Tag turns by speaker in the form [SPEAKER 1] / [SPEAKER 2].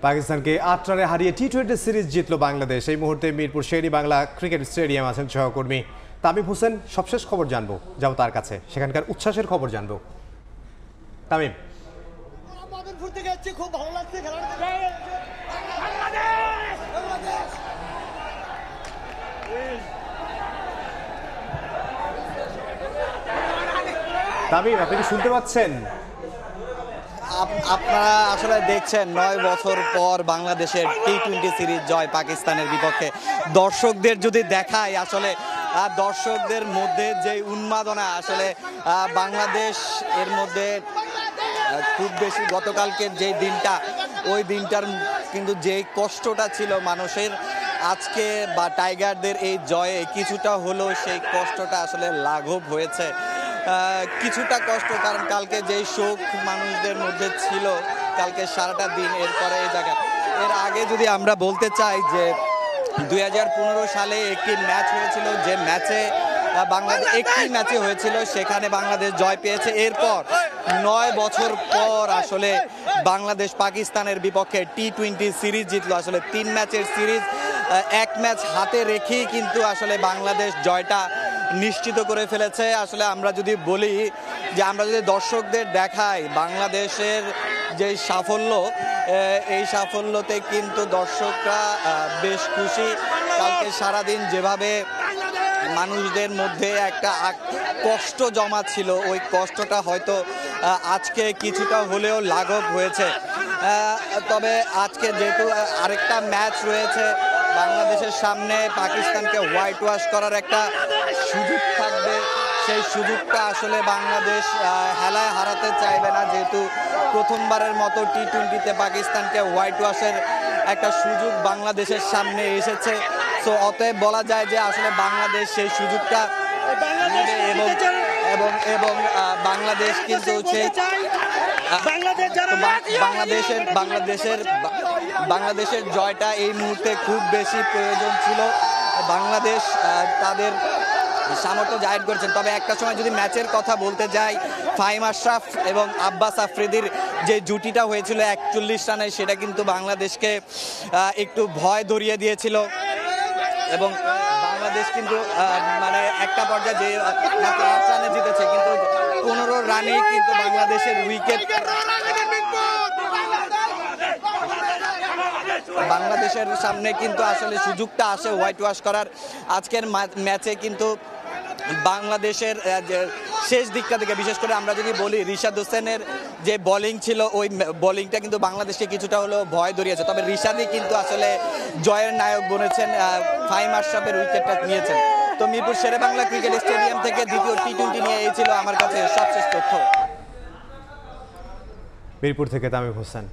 [SPEAKER 1] পাকিস্তানকে ৮ রানে হারিয়ে টি-20 সিরিজ জিতল বাংলাদেশ। এই মুহূর্তে মিরপুর শের-ই-বাংলা ক্রিকেট স্টেডিয়াম আছেন সহকর্মী তামিম হোসেন। সবশেষ খবর জানবো, যাবো তার কাছে, সেখানকার উচ্ছ্বাসের খবর জানবো। তামিম,
[SPEAKER 2] খুব ভালো লাগছে
[SPEAKER 1] তামিম, আপনি কি শুনতে পাচ্ছেন?
[SPEAKER 3] আপনারা আসলে দেখছেন ৯ বছর পর বাংলাদেশের টি-20 সিরিজ জয় পাকিস্তানের বিপক্ষে। দর্শকদের যদি দেখায়, আসলে দর্শকদের মধ্যে যে উন্মাদনা, আসলে বাংলাদেশ এর মধ্যে খুব বেশি গতকালকের যে দিনটা, ওই দিনটার কিন্তু যে কষ্টটা ছিল মানুষের, আজকে বা টাইগারদের এই জয়ে কিছুটা হলেও সেই কষ্টটা আসলে লাঘব হয়েছে। কিছুটা কষ্ট, কারণ কালকে যেই শোক মানুষদের মধ্যে ছিল, কালকে সারাটা দিন, এরপরে এই জায়গা। এর আগে যদি আমরা বলতে চাই যে 2015 সালে একটি ম্যাচ হয়েছিল, যে ম্যাচে বাংলাদেশ একটি ম্যাচে হয়েছিল, সেখানে বাংলাদেশ জয় পেয়েছে। এরপর 9 বছর পর আসলে বাংলাদেশ পাকিস্তানের বিপক্ষে টি-20 সিরিজ জিতলো। আসলে 3 ম্যাচের সিরিজ, এক ম্যাচ হাতে রেখেই কিন্তু আসলে বাংলাদেশ জয়টা নিশ্চিত করে ফেলেছে। আসলে আমরা যদি বলি যে আমরা যদি দর্শকদের দেখাই বাংলাদেশের যে সাফল্য, এই সাফল্যতে কিন্তু দর্শকরা বেশ খুশি। কালকে সারাদিন যেভাবে মানুষদের মধ্যে একটা কষ্ট জমা ছিল, ওই কষ্টটা হয়তো আজকে কিছুটা হলেও লাঘব হয়েছে। তবে আজকে যেহেতু আরেকটা ম্যাচ রয়েছে বাংলাদেশের সামনে, পাকিস্তানকে হোয়াইট ওয়াশ করার একটা সুযোগ থাকবে। সেই সুযোগটা আসলে বাংলাদেশ হেলায় হারাতে চাইবে না, যেহেতু প্রথমবারের মতো টি-20তে পাকিস্তানকে হোয়াইট ওয়াশের একটা সুযোগ বাংলাদেশের সামনে এসেছে। তো অতএব বলা যায় যে আসলে বাংলাদেশ সেই সুযোগটা এবং বাংলাদেশ কিন্তু বাংলাদেশের জয়টা এই মুহূর্তে খুব বেশি প্রয়োজন ছিল। বাংলাদেশ তাদের সামর্থ্য জাহির করেছেন। তবে একটা সময় যদি ম্যাচের কথা বলতে যাই, ফাহিম আশরাফ এবং আব্বাস আফ্রিদির যে জুটিটা হয়েছিল 41 রানে, সেটা কিন্তু বাংলাদেশকে একটু ভয় ধরিয়ে দিয়েছিল। এবং বাংলাদেশ কিন্তু মানে একটা পর্যায়ে যে 8 রানে জিতেছে, কিন্তু 15 রানে কিন্তু বাংলাদেশের উইকেট, বাংলাদেশের সামনে কিন্তু আসলে সুযোগটা আসে হোয়াইট ওয়াশ করার। আজকের ম্যাচে কিন্তু বাংলাদেশের শেষ দিকটা থেকে, বিশেষ করে আমরা যদি বলি রিশাদ হোসেনের যে বোলিং ছিল, ওই বোলিংটা কিন্তু বাংলাদেশকে কিছুটা হলেও ভয় ধরিয়েছে। তবে রিশাদই কিন্তু আসলে জয়ের নায়ক বনেছেন, ফাহিম আশরাফের উইকেটটা নিয়েছেন। তো মিরপুর শের-ই-বাংলা ক্রিকেট স্টেডিয়াম থেকে দ্বিতীয় টি-20 নিয়ে এই ছিল আমার কাছে সবশেষ তথ্য।
[SPEAKER 1] মিরপুর থেকে তামিম হোসেন।